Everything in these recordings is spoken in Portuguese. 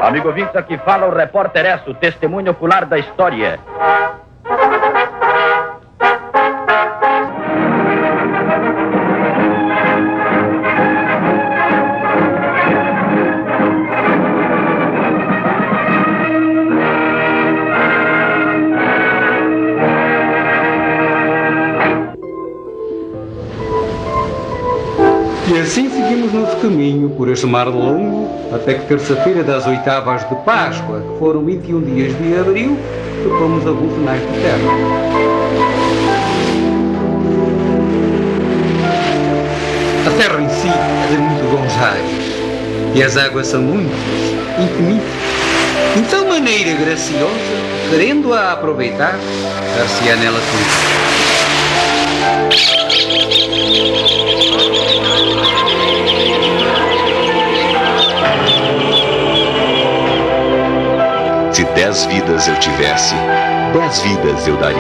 Amigo ouvinte, aqui fala o repórter Esso, testemunho ocular da história. E assim seguimos nosso caminho por este mar longo, até que terça-feira das 8º de Páscoa, que foram 21 dias de abril, tocamos a buzinar de terra. A terra em si é de muito bons raios, e as águas são muitas, infinitas, de tal maneira graciosa, querendo-a aproveitar, dar-se-á nela tudo. Se 10 vidas eu tivesse, 10 vidas eu daria.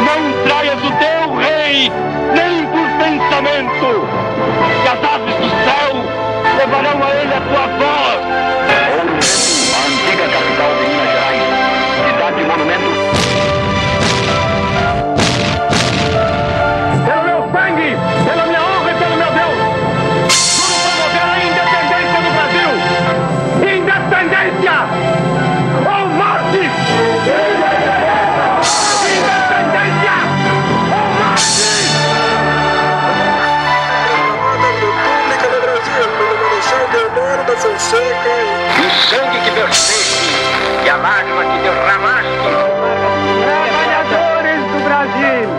Não traias o teu rei, nem por pensamento, que as aves do céu levarão a ele a tua voz. Ouro Preto, a antiga capital de Minas Gerais, cidade monumento. Pelo meu sangue, pela minha honra e pelo meu Deus, juro promover a independência do Brasil. Independência! Ou morte! Independência! Ou morte! República do Brasil, pelo Marechal Deodoro da Fonseca. E o sangue que verteste, e a lágrima que derramaste. Trabalhadores do Brasil!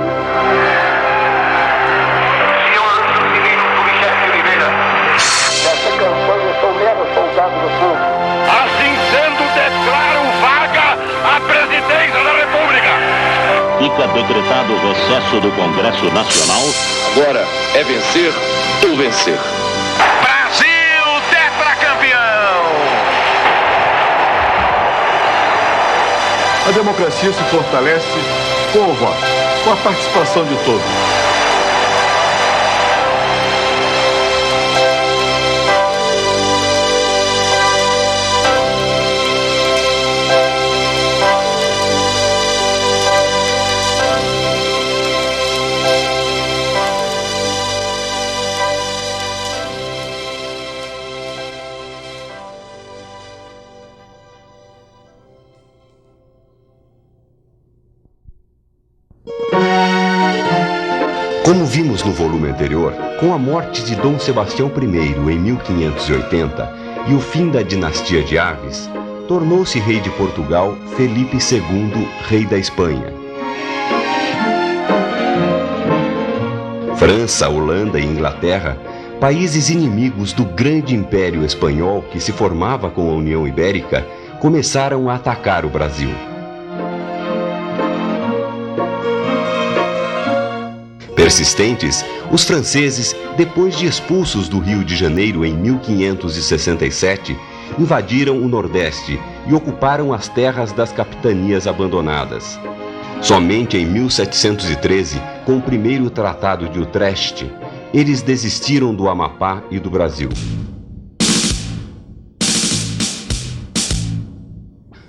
Senhor Juscelino Kubitschek Oliveira, Nessa campanha sou mero soldado do povo. assim sendo, declaro vaga a presidência da República. Fica decretado o recesso do Congresso Nacional. Agora é vencer ou vencer. Brasil tetracampeão! A democracia se fortalece com o voto, com a participação de todos. Como vimos no volume anterior, com a morte de Dom Sebastião I em 1580 e o fim da dinastia de Aves, tornou-se rei de Portugal Felipe II, rei da Espanha. França, Holanda e Inglaterra, países inimigos do grande império espanhol que se formava com a União Ibérica, começaram a atacar o Brasil. Persistentes, os franceses, depois de expulsos do Rio de Janeiro em 1567, invadiram o Nordeste e ocuparam as terras das capitanias abandonadas. Somente em 1713, com o primeiro Tratado de Utrecht, eles desistiram do Amapá e do Brasil.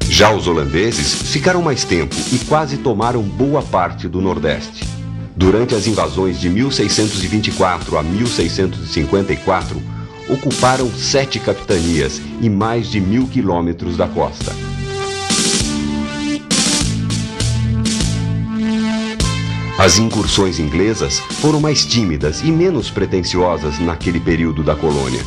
Já os holandeses ficaram mais tempo e quase tomaram boa parte do Nordeste. Durante as invasões de 1624 a 1654, ocuparam 7 capitanias e mais de 1000 quilômetros da costa. As incursões inglesas foram mais tímidas e menos pretensiosas naquele período da colônia.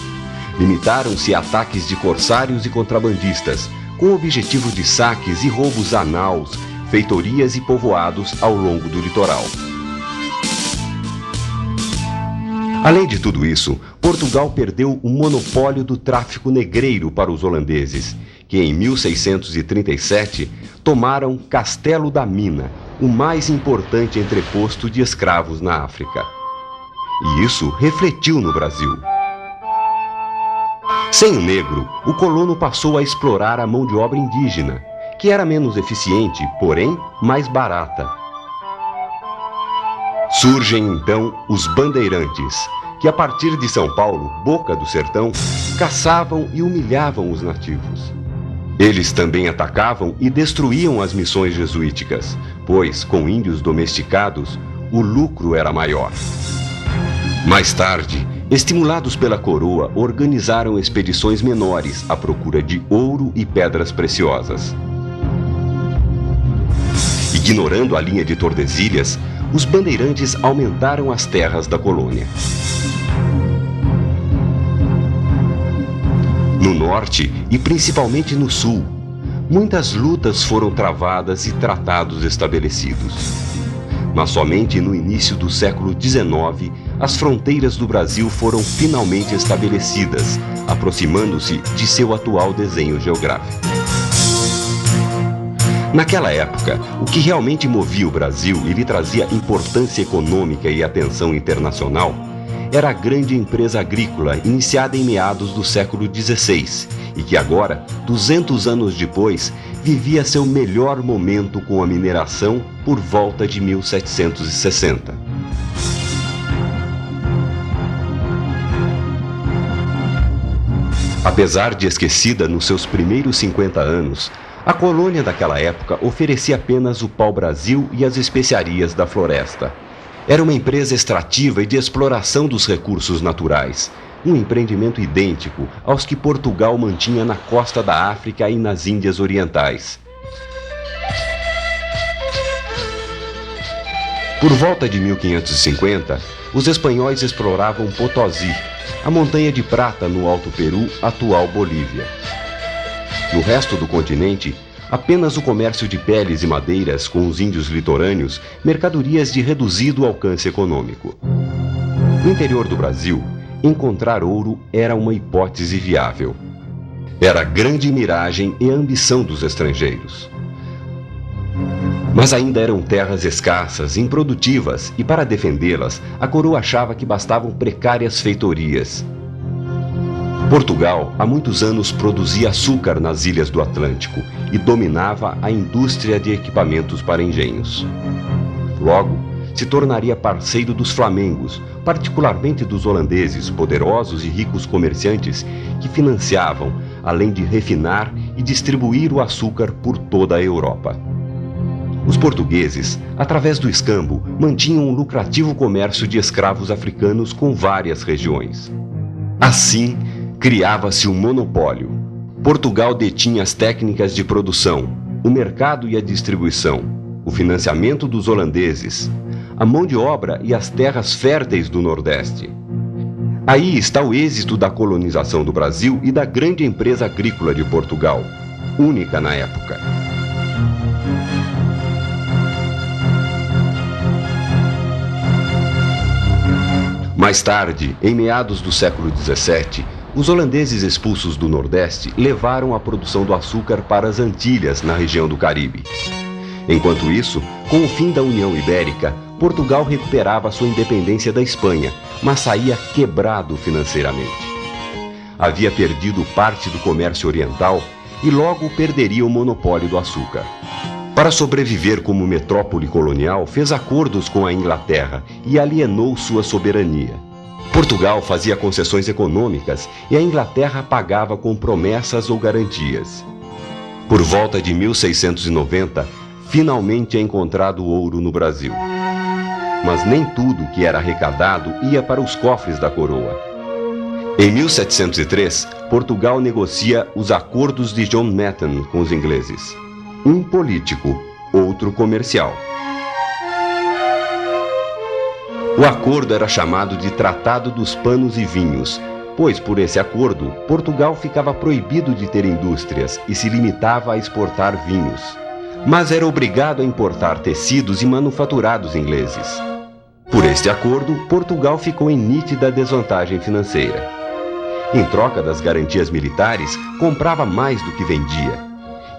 Limitaram-se a ataques de corsários e contrabandistas, com o objetivo de saques e roubos a naus, feitorias e povoados ao longo do litoral. Além de tudo isso, Portugal perdeu o monopólio do tráfico negreiro para os holandeses, que em 1637 tomaram Castelo da Mina, o mais importante entreposto de escravos na África. E isso refletiu no Brasil. Sem o negro, o colono passou a explorar a mão de obra indígena, que era menos eficiente, porém mais barata. Surgem então os bandeirantes, que a partir de São Paulo, boca do sertão, caçavam e humilhavam os nativos. Eles também atacavam e destruíam as missões jesuíticas, pois, com índios domesticados, o lucro era maior. Mais tarde, estimulados pela coroa, organizaram expedições menores à procura de ouro e pedras preciosas. Ignorando a linha de Tordesilhas, os bandeirantes aumentaram as terras da colônia. No norte e principalmente no sul, muitas lutas foram travadas e tratados estabelecidos. Mas somente no início do século XIX, as fronteiras do Brasil foram finalmente estabelecidas, aproximando-se de seu atual desenho geográfico. Naquela época, o que realmente movia o Brasil e lhe trazia importância econômica e atenção internacional era a grande empresa agrícola iniciada em meados do século XVI e que agora, 200 anos depois, vivia seu melhor momento com a mineração por volta de 1760. Apesar de esquecida nos seus primeiros 50 anos, a colônia daquela época oferecia apenas o pau-brasil e as especiarias da floresta. Era uma empresa extrativa e de exploração dos recursos naturais, um empreendimento idêntico aos que Portugal mantinha na costa da África e nas Índias Orientais. Por volta de 1550, os espanhóis exploravam Potosí, a montanha de prata no Alto Peru, atual Bolívia. No resto do continente, apenas o comércio de peles e madeiras com os índios litorâneos, mercadorias de reduzido alcance econômico. No interior do Brasil, encontrar ouro era uma hipótese viável. Era a grande miragem e a ambição dos estrangeiros. Mas ainda eram terras escassas, improdutivas, e para defendê-las, a coroa achava que bastavam precárias feitorias. Portugal, há muitos anos, produzia açúcar nas ilhas do Atlântico e dominava a indústria de equipamentos para engenhos. Logo, se tornaria parceiro dos flamengos, particularmente dos holandeses, poderosos e ricos comerciantes que financiavam, além de refinar e distribuir o açúcar por toda a Europa. Os portugueses, através do escambo, mantinham um lucrativo comércio de escravos africanos com várias regiões. Assim, criava-se um monopólio. Portugal detinha as técnicas de produção, o mercado e a distribuição, o financiamento dos holandeses, a mão de obra e as terras férteis do Nordeste. Aí está o êxito da colonização do Brasil e da grande empresa agrícola de Portugal, única na época. Mais tarde, em meados do século XVII, os holandeses expulsos do Nordeste levaram a produção do açúcar para as Antilhas, na região do Caribe. Enquanto isso, com o fim da União Ibérica, Portugal recuperava sua independência da Espanha, mas saía quebrado financeiramente. Havia perdido parte do comércio oriental e logo perderia o monopólio do açúcar. Para sobreviver como metrópole colonial, fez acordos com a Inglaterra e alienou sua soberania. Portugal fazia concessões econômicas e a Inglaterra pagava com promessas ou garantias. Por volta de 1690, finalmente é encontrado ouro no Brasil. Mas nem tudo que era arrecadado ia para os cofres da coroa. Em 1703, Portugal negocia os Acordos de John Netton com os ingleses. Um político, outro comercial. O acordo era chamado de Tratado dos Panos e Vinhos, pois por esse acordo, Portugal ficava proibido de ter indústrias e se limitava a exportar vinhos. Mas era obrigado a importar tecidos e manufaturados ingleses. Por este acordo, Portugal ficou em nítida desvantagem financeira. Em troca das garantias militares, comprava mais do que vendia.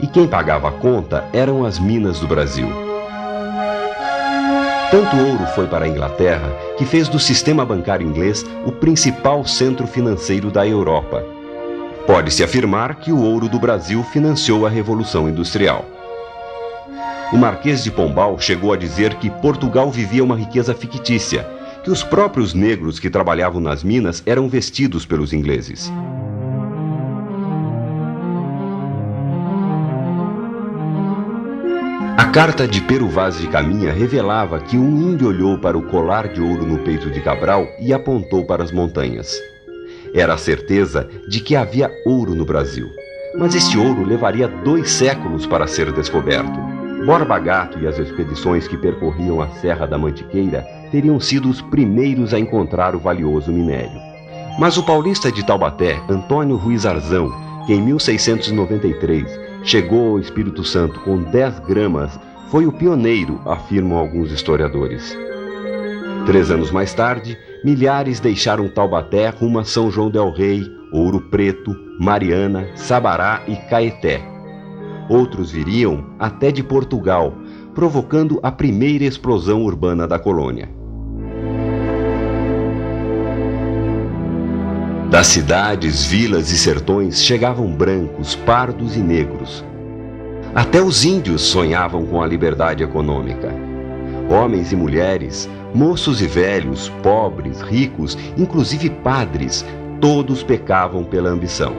E quem pagava a conta eram as minas do Brasil. Tanto ouro foi para a Inglaterra que fez do sistema bancário inglês o principal centro financeiro da Europa. Pode-se afirmar que o ouro do Brasil financiou a Revolução Industrial. O Marquês de Pombal chegou a dizer que Portugal vivia uma riqueza fictícia, que os próprios negros que trabalhavam nas minas eram vestidos pelos ingleses. A carta de Pero Vaz de Caminha revelava que um índio olhou para o colar de ouro no peito de Cabral e apontou para as montanhas. Era a certeza de que havia ouro no Brasil, mas este ouro levaria 2 séculos para ser descoberto. Borba Gato e as expedições que percorriam a Serra da Mantiqueira teriam sido os primeiros a encontrar o valioso minério. Mas o paulista de Taubaté, Antônio Ruiz Arzão, que em 1693 chegou ao Espírito Santo com 10 gramas, foi o pioneiro, afirmam alguns historiadores. 3 anos mais tarde, milhares deixaram Taubaté rumo a São João del Rei, Ouro Preto, Mariana, Sabará e Caeté. Outros viriam até de Portugal, provocando a primeira explosão urbana da colônia. Das cidades, vilas e sertões chegavam brancos, pardos e negros. Até os índios sonhavam com a liberdade econômica. Homens e mulheres, moços e velhos, pobres, ricos, inclusive padres, todos pecavam pela ambição.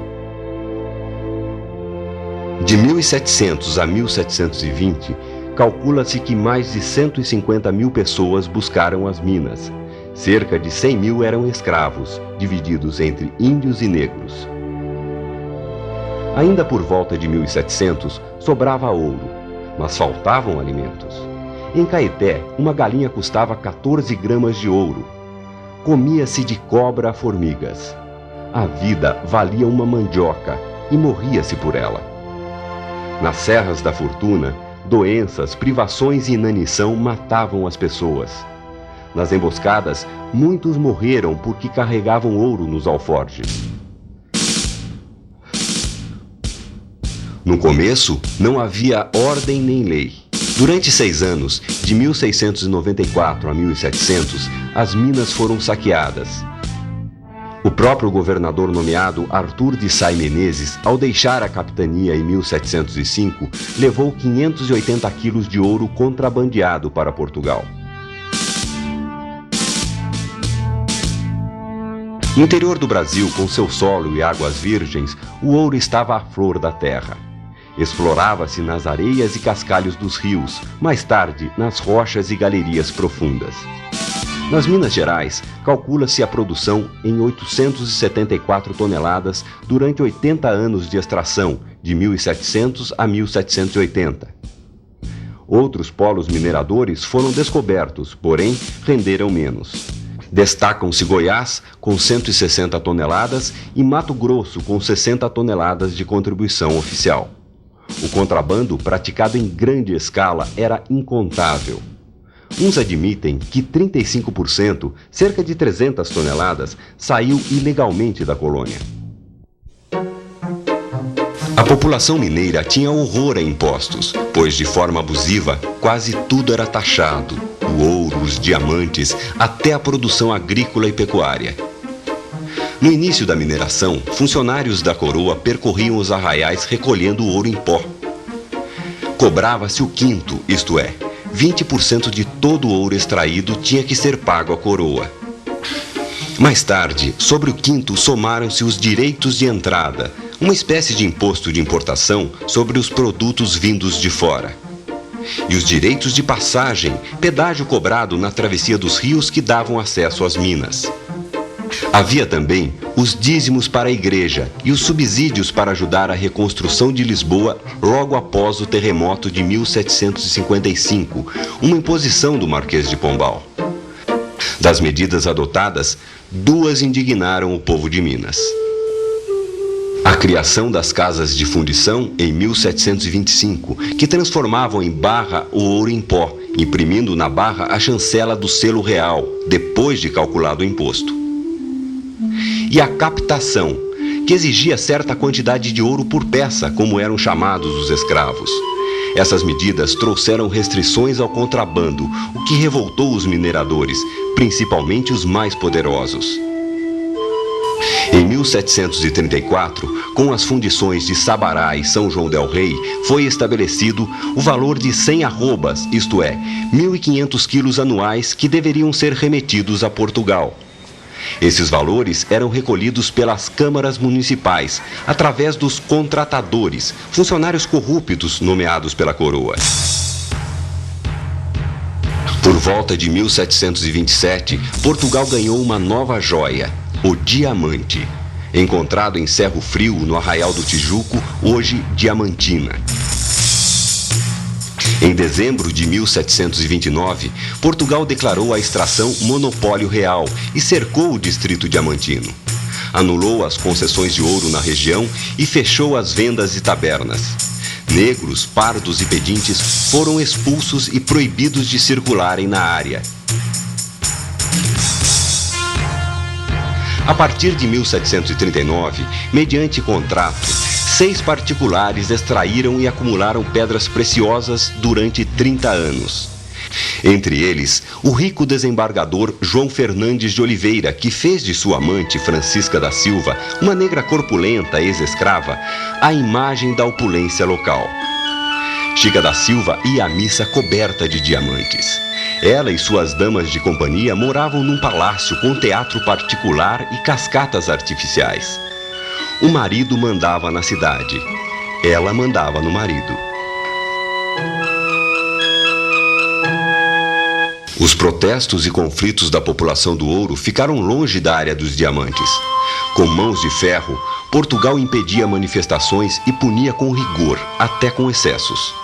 De 1700 a 1720, calcula-se que mais de 150 mil pessoas buscaram as minas. Cerca de 100 mil eram escravos, divididos entre índios e negros. Ainda por volta de 1700, sobrava ouro, mas faltavam alimentos. Em Caeté, uma galinha custava 14 gramas de ouro. Comia-se de cobra a formigas. A vida valia uma mandioca e morria-se por ela. Nas serras da fortuna, doenças, privações e inanição matavam as pessoas. Nas emboscadas, muitos morreram porque carregavam ouro nos alforjes. No começo, não havia ordem nem lei. Durante 6 anos, de 1694 a 1700, as minas foram saqueadas. O próprio governador nomeado Arthur de Sá e Menezes, ao deixar a capitania em 1705, levou 580 quilos de ouro contrabandeado para Portugal. No interior do Brasil, com seu solo e águas virgens, o ouro estava à flor da terra. Explorava-se nas areias e cascalhos dos rios, mais tarde nas rochas e galerias profundas. Nas Minas Gerais, calcula-se a produção em 874 toneladas durante 80 anos de extração, de 1700 a 1780. Outros polos mineradores foram descobertos, porém renderam menos. Destacam-se Goiás, com 160 toneladas, e Mato Grosso, com 60 toneladas de contribuição oficial. O contrabando, praticado em grande escala, era incontável. Uns admitem que 35%, cerca de 300 toneladas, saiu ilegalmente da colônia. A população mineira tinha horror a impostos, pois de forma abusiva quase tudo era taxado, o ouro, os diamantes, até a produção agrícola e pecuária. No início da mineração, funcionários da coroa percorriam os arraiais recolhendo ouro em pó. Cobrava-se o quinto, isto é, 20% de todo o ouro extraído tinha que ser pago à coroa. Mais tarde, sobre o quinto somaram-se os direitos de entrada, uma espécie de imposto de importação sobre os produtos vindos de fora. E os direitos de passagem, pedágio cobrado na travessia dos rios que davam acesso às minas. Havia também os dízimos para a igreja e os subsídios para ajudar a reconstrução de Lisboa logo após o terremoto de 1755, uma imposição do Marquês de Pombal. Das medidas adotadas, 2 indignaram o povo de Minas. A criação das casas de fundição em 1725, que transformavam em barra o ouro em pó, imprimindo na barra a chancela do selo real, depois de calculado o imposto. E a captação, que exigia certa quantidade de ouro por peça, como eram chamados os escravos. Essas medidas trouxeram restrições ao contrabando, o que revoltou os mineradores, principalmente os mais poderosos. Em 1734, com as fundições de Sabará e São João del Rei, foi estabelecido o valor de 100 arrobas, isto é, 1.500 quilos anuais que deveriam ser remetidos a Portugal. Esses valores eram recolhidos pelas câmaras municipais, através dos contratadores, funcionários corruptos nomeados pela coroa. volta de 1727, Portugal ganhou uma nova joia, o diamante, encontrado em Cerro Frio, no Arraial do Tijuco, hoje Diamantina. Em dezembro de 1729, Portugal declarou a extração monopólio real e cercou o distrito diamantino. Anulou as concessões de ouro na região e fechou as vendas de tabernas. Negros, pardos e pedintes foram expulsos e proibidos de circularem na área. A partir de 1739, mediante contrato, 6 particulares extraíram e acumularam pedras preciosas durante 30 anos. Entre eles, o rico desembargador João Fernandes de Oliveira, que fez de sua amante Francisca da Silva, uma negra corpulenta ex-escrava, a imagem da opulência local. Chica da Silva ia à missa coberta de diamantes. Ela e suas damas de companhia moravam num palácio com teatro particular e cascatas artificiais. O marido mandava na cidade. Ela mandava no marido. Os protestos e conflitos da população do ouro ficaram longe da área dos diamantes. Com mãos de ferro, Portugal impedia manifestações e punia com rigor, até com excessos.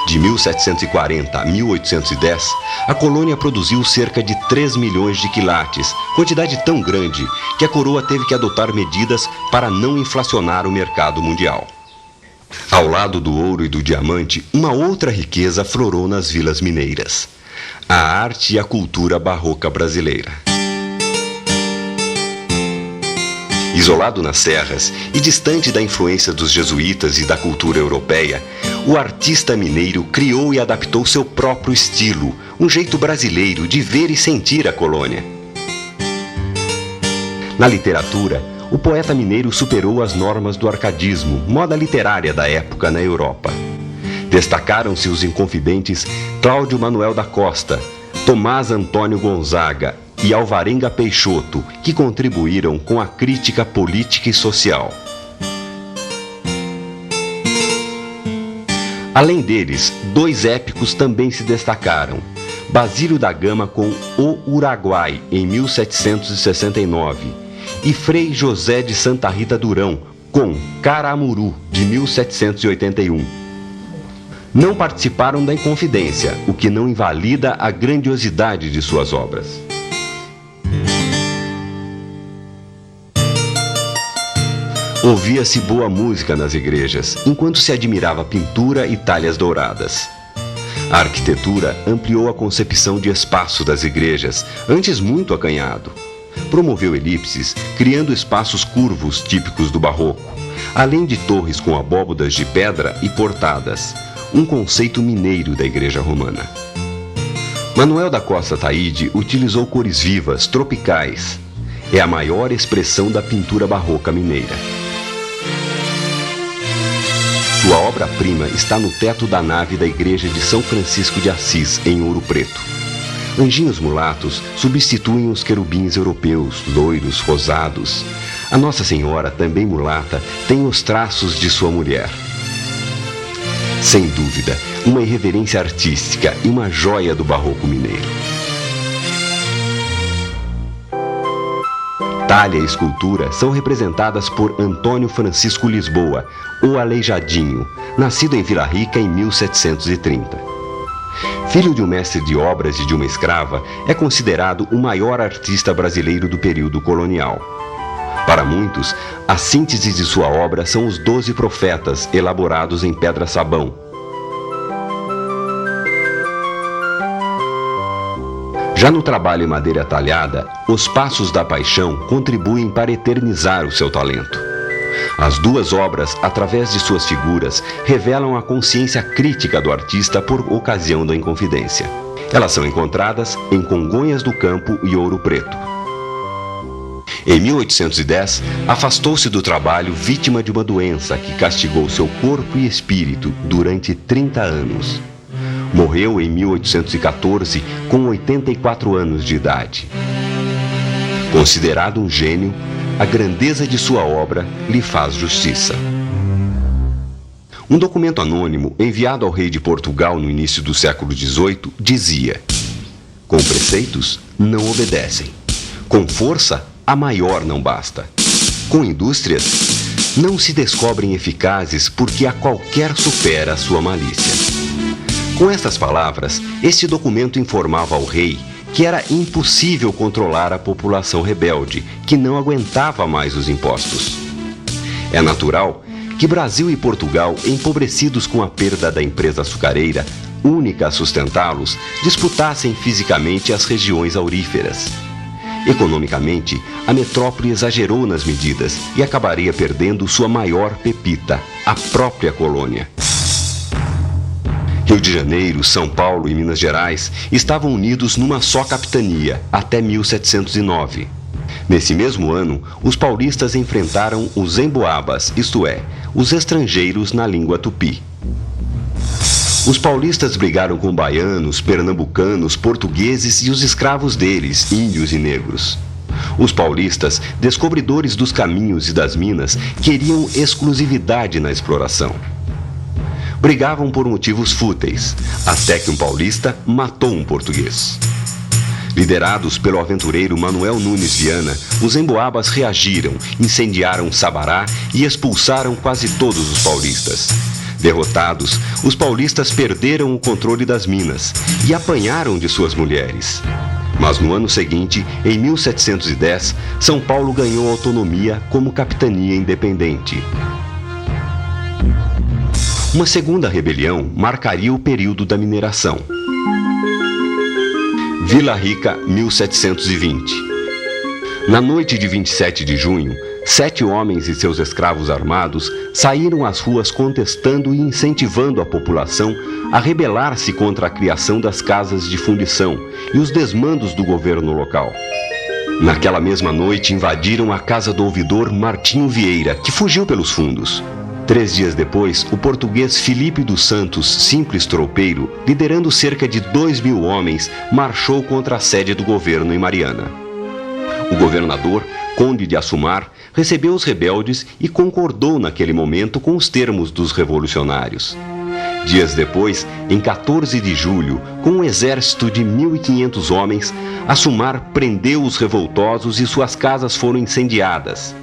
De 1740 a 1810, a colônia produziu cerca de 3 milhões de quilates, quantidade tão grande que a coroa teve que adotar medidas para não inflacionar o mercado mundial. Ao lado do ouro e do diamante, uma outra riqueza aflorou nas vilas mineiras: a arte e a cultura barroca brasileira. Isolado nas serras e distante da influência dos jesuítas e da cultura europeia, o artista mineiro criou e adaptou seu próprio estilo, um jeito brasileiro de ver e sentir a colônia. Na literatura, o poeta mineiro superou as normas do arcadismo, moda literária da época na Europa. Destacaram-se os inconfidentes Cláudio Manuel da Costa, Tomás Antônio Gonzaga e Alvarenga Peixoto, que contribuíram com a crítica política e social. Além deles, 2 épicos também se destacaram: Basílio da Gama com O Uruguai, em 1769, e Frei José de Santa Rita Durão, com Caramuru, de 1781. Não participaram da Inconfidência, o que não invalida a grandiosidade de suas obras. Ouvia-se boa música nas igrejas, enquanto se admirava pintura e talhas douradas. A arquitetura ampliou a concepção de espaço das igrejas, antes muito acanhado. Promoveu elipses, criando espaços curvos típicos do barroco, além de torres com abóbadas de pedra e portadas, um conceito mineiro da igreja romana. Manuel da Costa Taide utilizou cores vivas, tropicais. É a maior expressão da pintura barroca mineira. Sua obra-prima está no teto da nave da igreja de São Francisco de Assis, em Ouro Preto. Anjinhos mulatos substituem os querubins europeus, loiros, rosados. A Nossa Senhora, também mulata, tem os traços de sua mulher. Sem dúvida, uma irreverência artística e uma joia do barroco mineiro. Talha e escultura são representadas por Antônio Francisco Lisboa, o Aleijadinho, nascido em Vila Rica em 1730. Filho de um mestre de obras e de uma escrava, é considerado o maior artista brasileiro do período colonial. Para muitos, a síntese de sua obra são os 12 profetas elaborados em pedra-sabão. Já no trabalho em madeira talhada, os Passos da Paixão contribuem para eternizar o seu talento. As 2 obras, através de suas figuras, revelam a consciência crítica do artista por ocasião da Inconfidência. Elas são encontradas em Congonhas do Campo e Ouro Preto. Em 1810, afastou-se do trabalho vítima de uma doença que castigou seu corpo e espírito durante 30 anos. Morreu em 1814, com 84 anos de idade. Considerado um gênio, a grandeza de sua obra lhe faz justiça. Um documento anônimo enviado ao rei de Portugal no início do século XVIII dizia: Com preceitos, não obedecem. Com força, a maior não basta. Com indústrias, não se descobrem eficazes porque a qualquer supera a sua malícia. Com estas palavras, este documento informava ao rei que era impossível controlar a população rebelde, que não aguentava mais os impostos. É natural que Brasil e Portugal, empobrecidos com a perda da empresa açucareira, única a sustentá-los, disputassem fisicamente as regiões auríferas. Economicamente, a metrópole exagerou nas medidas e acabaria perdendo sua maior pepita, a própria colônia. Rio de Janeiro, São Paulo e Minas Gerais estavam unidos numa só capitania até 1709. Nesse mesmo ano, os paulistas enfrentaram os emboabas, isto é, os estrangeiros na língua tupi. Os paulistas brigaram com baianos, pernambucanos, portugueses e os escravos deles, índios e negros. Os paulistas, descobridores dos caminhos e das minas, queriam exclusividade na exploração. Brigavam por motivos fúteis, até que um paulista matou um português. Liderados pelo aventureiro Manuel Nunes Viana, os emboabas reagiram, incendiaram Sabará e expulsaram quase todos os paulistas. Derrotados, os paulistas perderam o controle das minas e apanharam de suas mulheres. Mas no ano seguinte, em 1710, São Paulo ganhou autonomia como capitania independente. Uma segunda rebelião marcaria o período da mineração. Vila Rica, 1720. Na noite de 27 de junho, 7 homens e seus escravos armados saíram às ruas contestando e incentivando a população a rebelar-se contra a criação das casas de fundição e os desmandos do governo local. Naquela mesma noite, invadiram a casa do ouvidor Martinho Vieira, que fugiu pelos fundos. 3 dias depois, o português Filipe dos Santos, simples tropeiro, liderando cerca de 2.000 homens, marchou contra a sede do governo em Mariana. O governador, Conde de Assumar, recebeu os rebeldes e concordou naquele momento com os termos dos revolucionários. Dias depois, em 14 de julho, com um exército de 1.500 homens, Assumar prendeu os revoltosos e suas casas foram incendiadas.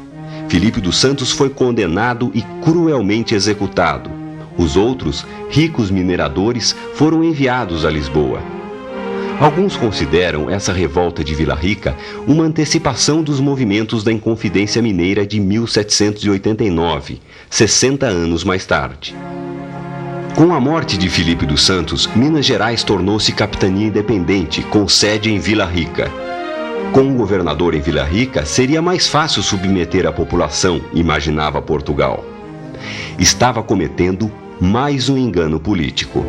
Filipe dos Santos foi condenado e cruelmente executado. Os outros, ricos mineradores, foram enviados a Lisboa. Alguns consideram essa revolta de Vila Rica uma antecipação dos movimentos da Inconfidência Mineira de 1789, 60 anos mais tarde. Com a morte de Filipe dos Santos, Minas Gerais tornou-se capitania independente, com sede em Vila Rica. Com um governador em Vila Rica, seria mais fácil submeter a população, imaginava Portugal. Estava cometendo mais um engano político.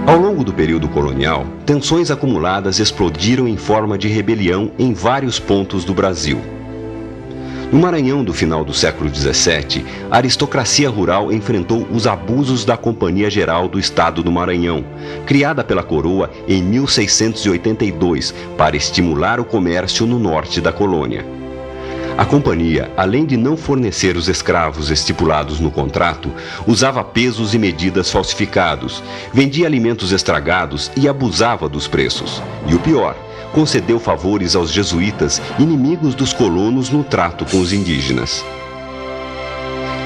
Ao longo do período colonial, tensões acumuladas explodiram em forma de rebelião em vários pontos do Brasil. No Maranhão do final do século XVII, a aristocracia rural enfrentou os abusos da Companhia Geral do Estado do Maranhão, criada pela coroa em 1682 para estimular o comércio no norte da colônia. A companhia, além de não fornecer os escravos estipulados no contrato, usava pesos e medidas falsificados, vendia alimentos estragados e abusava dos preços. E o pior, concedeu favores aos jesuítas, inimigos dos colonos no trato com os indígenas.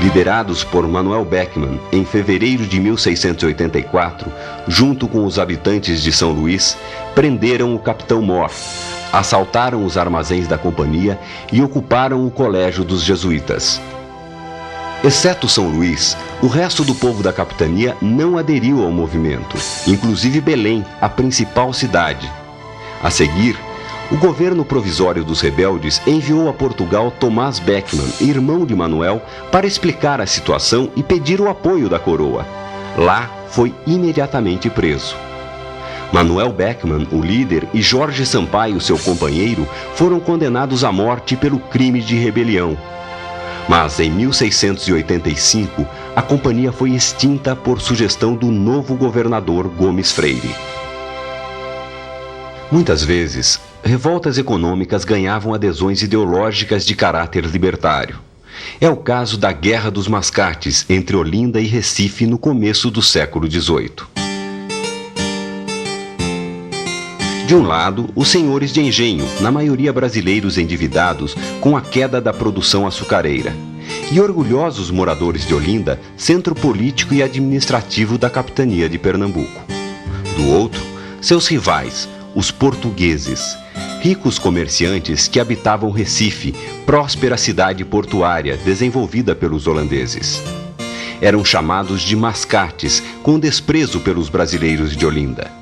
Liderados por Manuel Beckmann, em fevereiro de 1684, junto com os habitantes de São Luís, prenderam o capitão Mor, assaltaram os armazéns da companhia e ocuparam o colégio dos jesuítas. Exceto São Luís, o resto do povo da capitania não aderiu ao movimento, inclusive Belém, a principal cidade. A seguir, o governo provisório dos rebeldes enviou a Portugal Tomás Beckmann, irmão de Manuel, para explicar a situação e pedir o apoio da coroa. Lá, foi imediatamente preso. Manuel Beckmann, o líder, e Jorge Sampaio, seu companheiro, foram condenados à morte pelo crime de rebelião. Mas em 1685, a companhia foi extinta por sugestão do novo governador Gomes Freire. Muitas vezes, revoltas econômicas ganhavam adesões ideológicas de caráter libertário. É o caso da Guerra dos Mascates entre Olinda e Recife no começo do século XVIII. De um lado, os senhores de engenho, na maioria brasileiros endividados com a queda da produção açucareira, e orgulhosos moradores de Olinda, centro político e administrativo da capitania de Pernambuco. Do outro, seus rivais, os portugueses, ricos comerciantes que habitavam Recife, próspera cidade portuária desenvolvida pelos holandeses. Eram chamados de mascates, com desprezo pelos brasileiros de Olinda.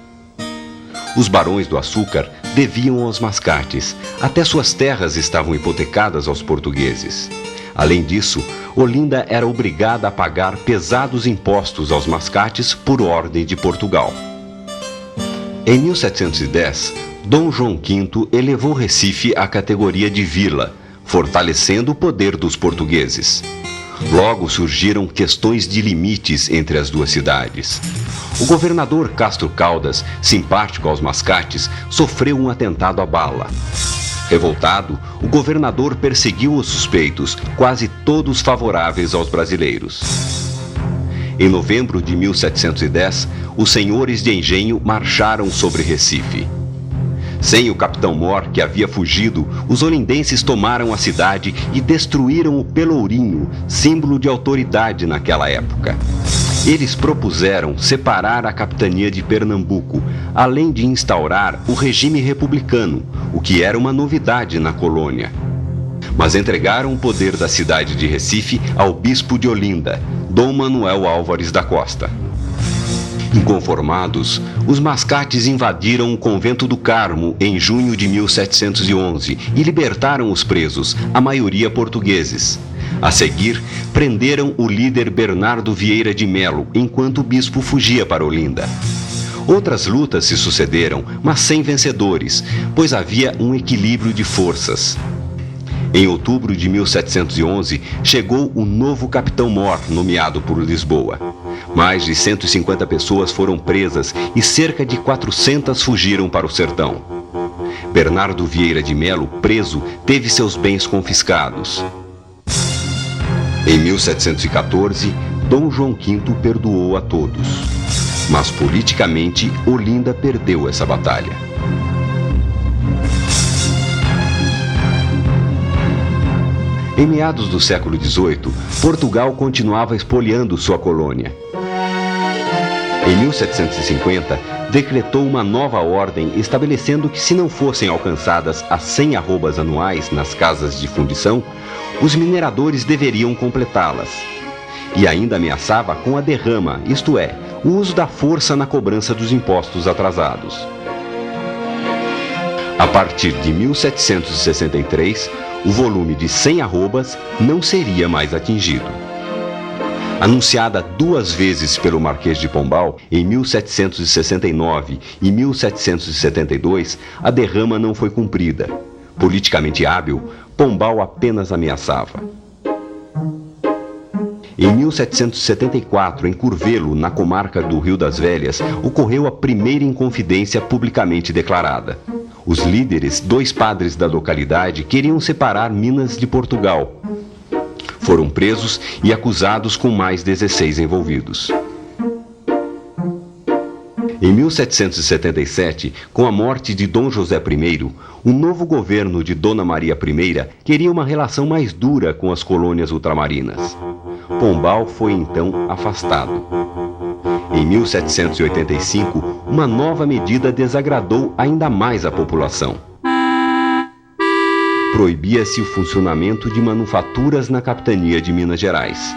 Os barões do açúcar deviam aos mascates, até suas terras estavam hipotecadas aos portugueses. Além disso, Olinda era obrigada a pagar pesados impostos aos mascates por ordem de Portugal. Em 1710, Dom João V elevou Recife à categoria de vila, fortalecendo o poder dos portugueses. Logo surgiram questões de limites entre as duas cidades. O governador Castro Caldas, simpático aos mascates, sofreu um atentado à bala. Revoltado, o governador perseguiu os suspeitos, quase todos favoráveis aos brasileiros. Em novembro de 1710, os senhores de engenho marcharam sobre Recife. Sem o capitão Mor, que havia fugido, os olindenses tomaram a cidade e destruíram o Pelourinho, símbolo de autoridade naquela época. Eles propuseram separar a capitania de Pernambuco, além de instaurar o regime republicano, o que era uma novidade na colônia. Mas entregaram o poder da cidade de Recife ao bispo de Olinda, Dom Manuel Álvares da Costa. Inconformados, os mascates invadiram o convento do Carmo em junho de 1711 e libertaram os presos, a maioria portugueses. A seguir, prenderam o líder Bernardo Vieira de Melo, enquanto o bispo fugia para Olinda. Outras lutas se sucederam, mas sem vencedores, pois havia um equilíbrio de forças. Em outubro de 1711, chegou o novo capitão Mor, nomeado por Lisboa. Mais de 150 pessoas foram presas e cerca de 400 fugiram para o sertão. Bernardo Vieira de Melo, preso, teve seus bens confiscados. Em 1714, Dom João V perdoou a todos. Mas politicamente, Olinda perdeu essa batalha. Em meados do século XVIII, Portugal continuava expoliando sua colônia. Em 1750, decretou uma nova ordem estabelecendo que, se não fossem alcançadas as 100 arrobas anuais nas casas de fundição, os mineradores deveriam completá-las. E ainda ameaçava com a derrama, isto é, o uso da força na cobrança dos impostos atrasados. A partir de 1763, o volume de 100 arrobas não seria mais atingido. Anunciada 2 vezes pelo Marquês de Pombal, em 1769 e 1772, a derrama não foi cumprida. Politicamente hábil, Pombal apenas ameaçava. Em 1774, em Curvelo, na comarca do Rio das Velhas, ocorreu a primeira inconfidência publicamente declarada. Os líderes, 2 padres da localidade, queriam separar Minas de Portugal. Foram presos e acusados com mais 16 envolvidos. Em 1777, com a morte de Dom José I, o novo governo de Dona Maria I queria uma relação mais dura com as colônias ultramarinas. Pombal foi então afastado. Em 1785, uma nova medida desagradou ainda mais a população. Proibia-se o funcionamento de manufaturas na capitania de Minas Gerais.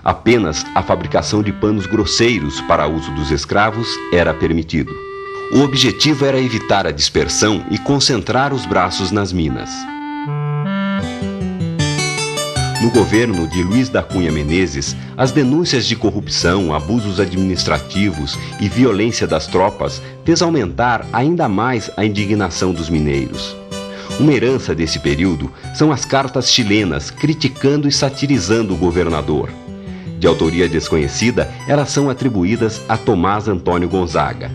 Apenas a fabricação de panos grosseiros para uso dos escravos era permitido. O objetivo era evitar a dispersão e concentrar os braços nas minas. No governo de Luiz da Cunha Menezes, as denúncias de corrupção, abusos administrativos e violência das tropas fez aumentar ainda mais a indignação dos mineiros. Uma herança desse período são as cartas chilenas criticando e satirizando o governador. De autoria desconhecida, elas são atribuídas a Tomás Antônio Gonzaga.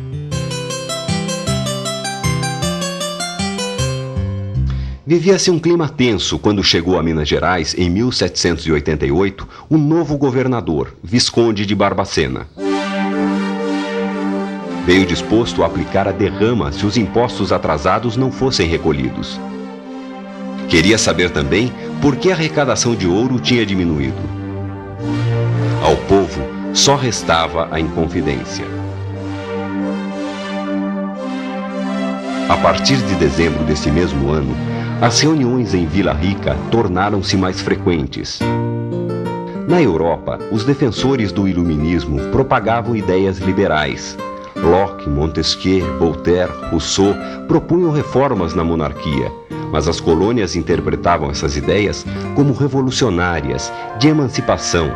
Vivia-se um clima tenso quando chegou a Minas Gerais, em 1788, um novo governador, Visconde de Barbacena. Veio disposto a aplicar a derrama se os impostos atrasados não fossem recolhidos. Queria saber também por que a arrecadação de ouro tinha diminuído. Ao povo só restava a Inconfidência. A partir de dezembro desse mesmo ano, as reuniões em Vila Rica tornaram-se mais frequentes. Na Europa, os defensores do iluminismo propagavam ideias liberais. Locke, Montesquieu, Voltaire, Rousseau propunham reformas na monarquia, mas as colônias interpretavam essas ideias como revolucionárias, de emancipação.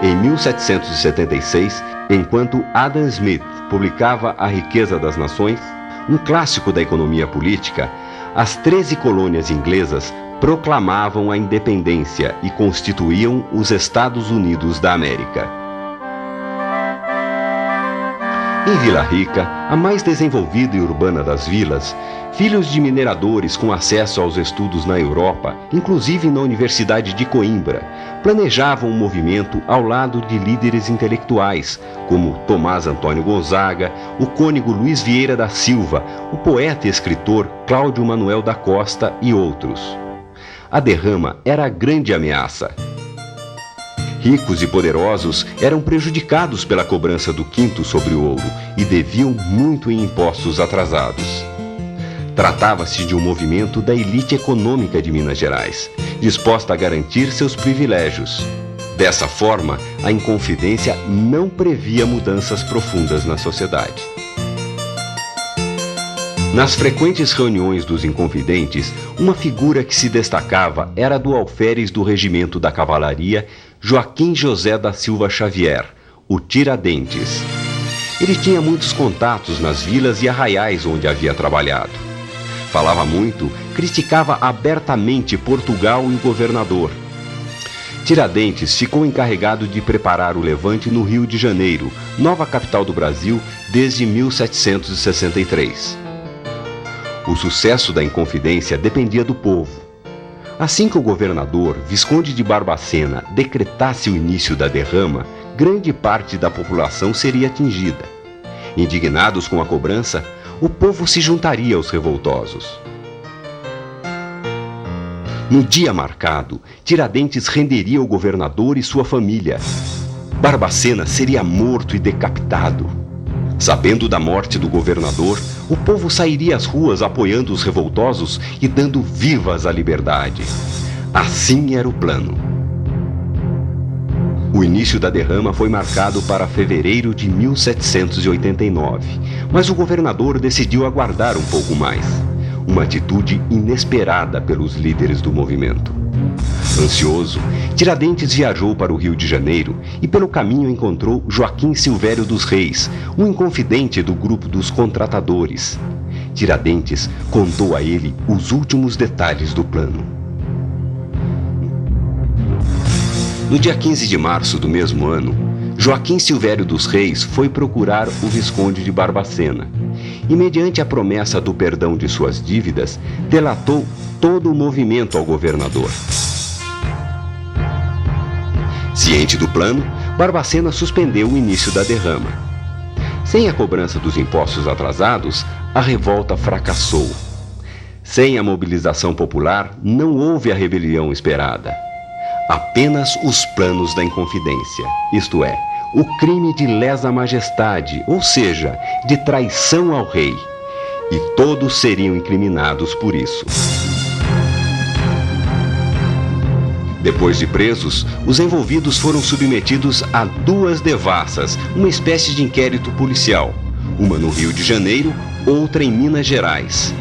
Em 1776, enquanto Adam Smith publicava A Riqueza das Nações, um clássico da economia política, as 13 colônias inglesas proclamavam a independência e constituíam os Estados Unidos da América. Em Vila Rica, a mais desenvolvida e urbana das vilas, filhos de mineradores com acesso aos estudos na Europa, inclusive na Universidade de Coimbra, planejavam um movimento ao lado de líderes intelectuais, como Tomás Antônio Gonzaga, o cônego Luiz Vieira da Silva, o poeta e escritor Cláudio Manuel da Costa e outros. A derrama era a grande ameaça. Ricos e poderosos eram prejudicados pela cobrança do quinto sobre o ouro e deviam muito em impostos atrasados. Tratava-se de um movimento da elite econômica de Minas Gerais, disposta a garantir seus privilégios. Dessa forma, a Inconfidência não previa mudanças profundas na sociedade. Nas frequentes reuniões dos Inconfidentes, uma figura que se destacava era a do alferes do regimento da cavalaria, Joaquim José da Silva Xavier, o Tiradentes. Ele tinha muitos contatos nas vilas e arraiais onde havia trabalhado. Falava muito, criticava abertamente Portugal e o governador. Tiradentes ficou encarregado de preparar o levante no Rio de Janeiro, nova capital do Brasil, desde 1763. O sucesso da Inconfidência dependia do povo. Assim que o governador, Visconde de Barbacena, decretasse o início da derrama, grande parte da população seria atingida. Indignados com a cobrança, o povo se juntaria aos revoltosos. No dia marcado, Tiradentes renderia o governador e sua família. Barbacena seria morto e decapitado. Sabendo da morte do governador, o povo sairia às ruas apoiando os revoltosos e dando vivas à liberdade. Assim era o plano. O início da derrama foi marcado para fevereiro de 1789, mas o governador decidiu aguardar um pouco mais. Uma atitude inesperada pelos líderes do movimento. Ansioso, Tiradentes viajou para o Rio de Janeiro e pelo caminho encontrou Joaquim Silvério dos Reis, um inconfidente do grupo dos contratadores. Tiradentes contou a ele os últimos detalhes do plano. No dia 15 de março do mesmo ano, Joaquim Silvério dos Reis foi procurar o Visconde de Barbacena e, mediante a promessa do perdão de suas dívidas, delatou todo o movimento ao governador. Ciente do plano, Barbacena suspendeu o início da derrama. Sem a cobrança dos impostos atrasados, a revolta fracassou. Sem a mobilização popular, não houve a rebelião esperada. Apenas os planos da Inconfidência, isto é, o crime de lesa majestade, ou seja, de traição ao rei. E todos seriam incriminados por isso. Depois de presos, os envolvidos foram submetidos a 2 devassas, uma espécie de inquérito policial, uma no Rio de Janeiro, outra em Minas Gerais.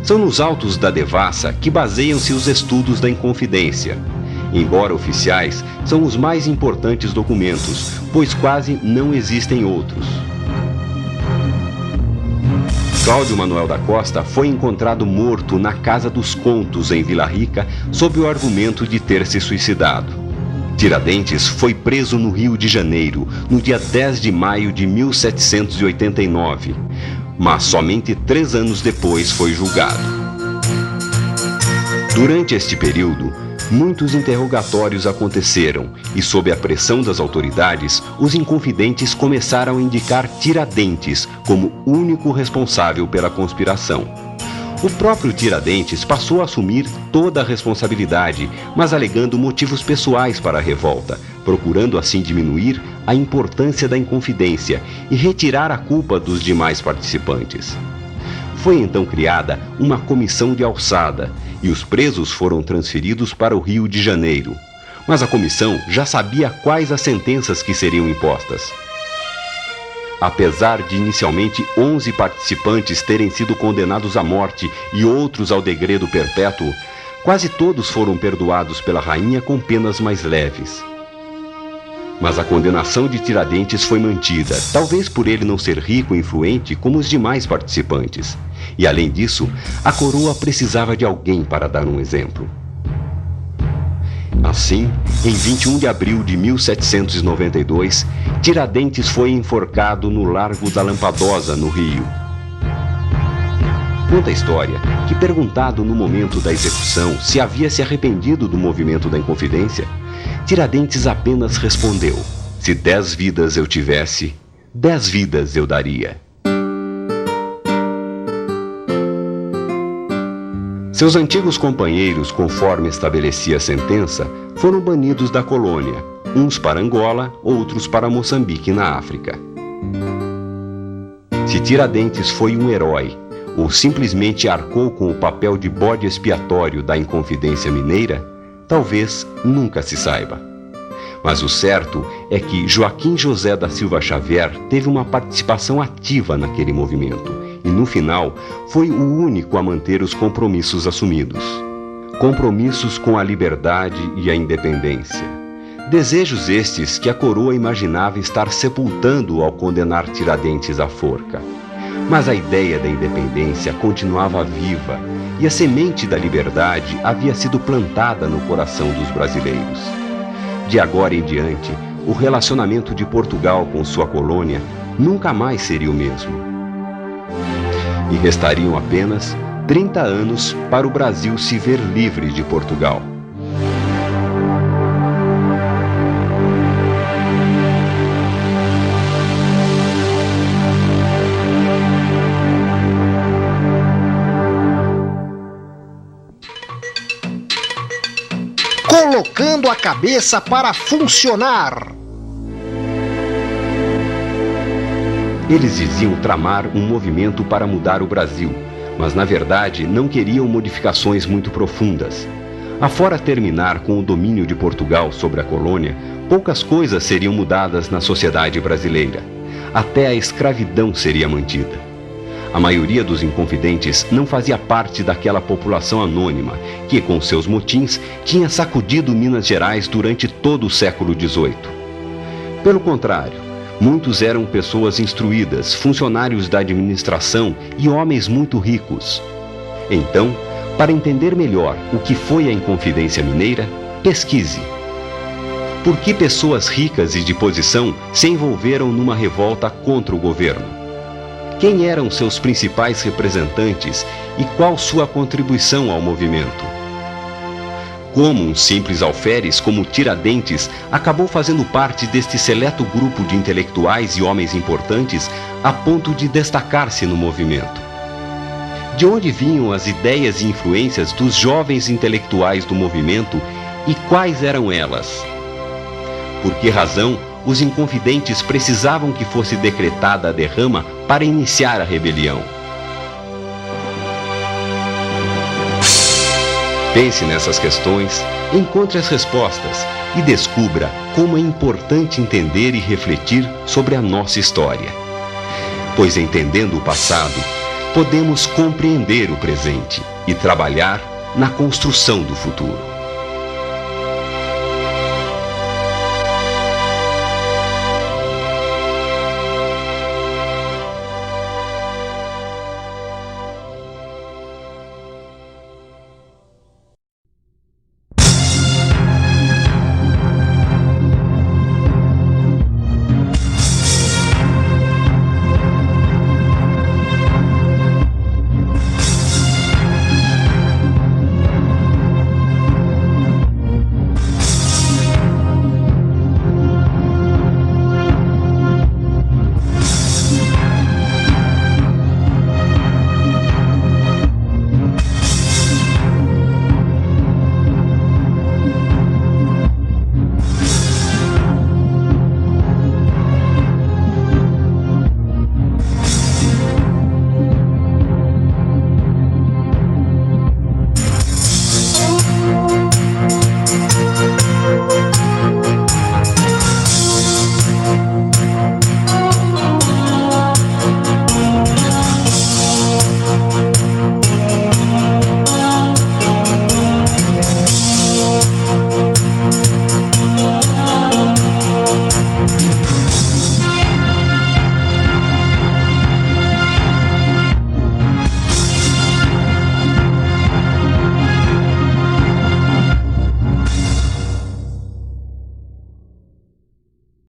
São nos autos da devassa que baseiam-se os estudos da Inconfidência. Embora oficiais, são os mais importantes documentos, pois quase não existem outros. Cláudio Manuel da Costa foi encontrado morto na Casa dos Contos, em Vila Rica, sob o argumento de ter se suicidado. Tiradentes foi preso no Rio de Janeiro, no dia 10 de maio de 1789, mas somente 3 anos depois foi julgado. Durante este período, Muitos interrogatórios aconteceram e, sob a pressão das autoridades, os inconfidentes começaram a indicar Tiradentes como único responsável pela conspiração. O próprio Tiradentes passou a assumir toda a responsabilidade, mas alegando motivos pessoais para a revolta, procurando assim diminuir a importância da Inconfidência e retirar a culpa dos demais participantes. Foi então criada uma comissão de alçada e os presos foram transferidos para o Rio de Janeiro. Mas a comissão já sabia quais as sentenças que seriam impostas. Apesar de inicialmente 11 participantes terem sido condenados à morte e outros ao degredo perpétuo, quase todos foram perdoados pela rainha com penas mais leves. Mas a condenação de Tiradentes foi mantida, talvez por ele não ser rico e influente como os demais participantes. E além disso, a coroa precisava de alguém para dar um exemplo. Assim, em 21 de abril de 1792, Tiradentes foi enforcado no Largo da Lampadosa, no Rio. Conta a história que, perguntado no momento da execução se havia se arrependido do movimento da Inconfidência, Tiradentes apenas respondeu: "Se 10 vidas eu tivesse, 10 vidas eu daria." Seus antigos companheiros, conforme estabelecia a sentença, foram banidos da colônia, uns para Angola, outros para Moçambique, na África. Se Tiradentes foi um herói, ou simplesmente arcou com o papel de bode expiatório da Inconfidência Mineira, talvez nunca se saiba. Mas o certo é que Joaquim José da Silva Xavier teve uma participação ativa naquele movimento e, no final, foi o único a manter os compromissos assumidos. Compromissos com a liberdade e a independência. Desejos estes que a coroa imaginava estar sepultando ao condenar Tiradentes à forca. Mas a ideia da independência continuava viva e a semente da liberdade havia sido plantada no coração dos brasileiros. De agora em diante, o relacionamento de Portugal com sua colônia nunca mais seria o mesmo. E restariam apenas 30 anos para o Brasil se ver livre de Portugal. Colocando a cabeça para funcionar. Eles diziam tramar um movimento para mudar o Brasil, mas na verdade não queriam modificações muito profundas. Afora terminar com o domínio de Portugal sobre a colônia, poucas coisas seriam mudadas na sociedade brasileira. Até a escravidão seria mantida. A maioria dos inconfidentes não fazia parte daquela população anônima que, com seus motins, tinha sacudido Minas Gerais durante todo o século XVIII. Pelo contrário, muitos eram pessoas instruídas, funcionários da administração e homens muito ricos. Então, para entender melhor o que foi a Inconfidência Mineira, pesquise. Por que pessoas ricas e de posição se envolveram numa revolta contra o governo? Quem eram seus principais representantes e qual sua contribuição ao movimento? Como um simples alferes como Tiradentes acabou fazendo parte deste seleto grupo de intelectuais e homens importantes a ponto de destacar-se no movimento? De onde vinham as ideias e influências dos jovens intelectuais do movimento e quais eram elas? Por que razão os inconfidentes precisavam que fosse decretada a derrama para iniciar a rebelião? Pense nessas questões, encontre as respostas e descubra como é importante entender e refletir sobre a nossa história. Pois entendendo o passado, podemos compreender o presente e trabalhar na construção do futuro.